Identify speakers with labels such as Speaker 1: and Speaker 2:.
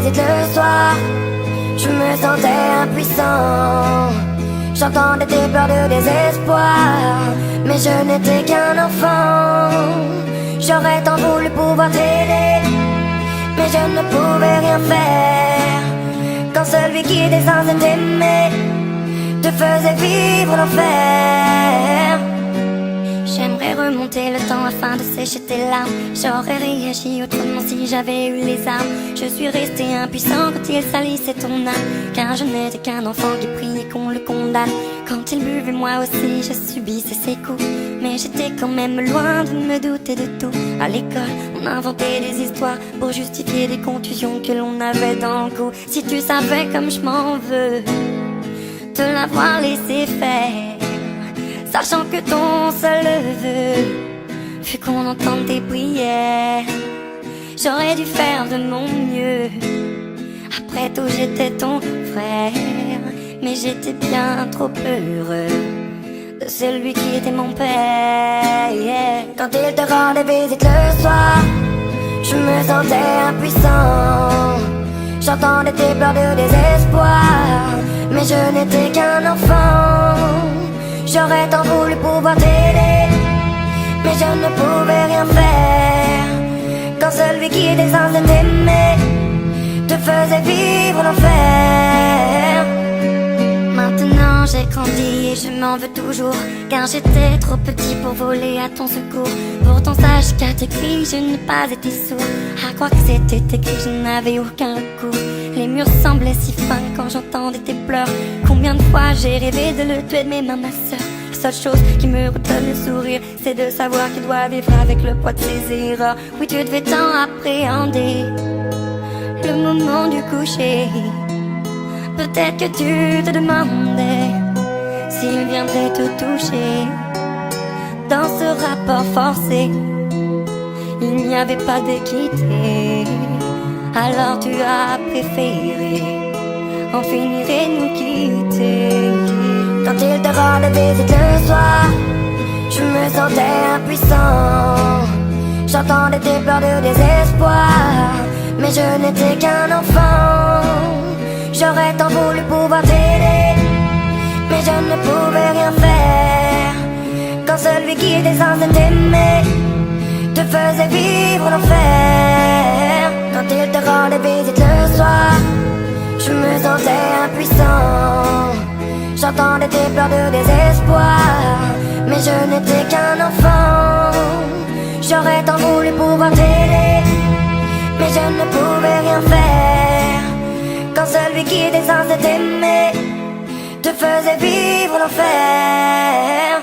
Speaker 1: visite le soir, je me sentais impuissant. J'entendais tes pleurs de désespoir, mais je n'étais qu'un enfant. J'aurais tant voulu pouvoir t'aider, mais je ne pouvais rien faire. Quand celui qui était censé t'aimer te faisait vivre l'enfer. J'aimerais remonter le temps afin de sécher tes larmes. J'aurais réagi autrement si j'avais eu les armes. Je suis resté impuissant quand il salissait ton âme, car je n'étais qu'un enfant qui priait qu'on le condamne. Quand il buvait, moi aussi je subissais ses coups, mais j'étais quand même loin de me douter de tout. À l'école, on inventait des histoires pour justifier des contusions que l'on avait dans le cou. Si tu savais comme je m'en veux te l'avoir laissé faire, sachant que ton seul vœu fut qu'on entende tes prières. J'aurais dû faire de mon mieux. Après tout, j'étais ton frère, mais j'étais bien trop heureux de celui qui était mon père. Quand il te rendait visite le soir, je me sentais impuissant. J'entendais tes pleurs de désespoir, mais je n'étais qu'un enfant. J'aurais tant voulu pouvoir t'aider, mais je ne pouvais rien faire. Quand celui qui était censé t'aimer te faisait vivre l'enfer. Maintenant j'ai grandi et je m'en veux toujours, car j'étais trop petit pour voler à ton secours. Pourtant sache qu'à tes cris je n'ai pas été sourd. À croire que c'était écrit, je n'avais aucun recours. Les murs semblaient si fins quand j'entendais tes pleurs. Combien de fois j'ai rêvé de le tuer de mes mains, ma sœur. La seule chose qui me redonne le sourire, c'est de savoir qu'il doit vivre avec le poids de ses erreurs. Oui, tu devais tant appréhender le moment du coucher. Peut-être que tu te demandais s'il viendrait te toucher. Dans ce rapport forcé, il n'y avait pas d'équité. Alors tu as préféré en finir et nous quitter. Quand il te rendait visite le soir, je me sentais impuissant. J'entendais tes pleurs de désespoir, mais je n'étais qu'un enfant. J'aurais tant voulu pouvoir t'aider, mais je ne pouvais rien faire. Quand celui qui était censé t'aimer te faisait vivre l'enfer. Quand il te rendait visite le soir, je me sentais impuissant. J'entendais tes pleurs de désespoir, mais je n'étais qu'un enfant. J'aurais tant voulu pouvoir t'aider, mais je ne pouvais rien faire. Quand celui qui était censé t'aimer te faisait vivre l'enfer.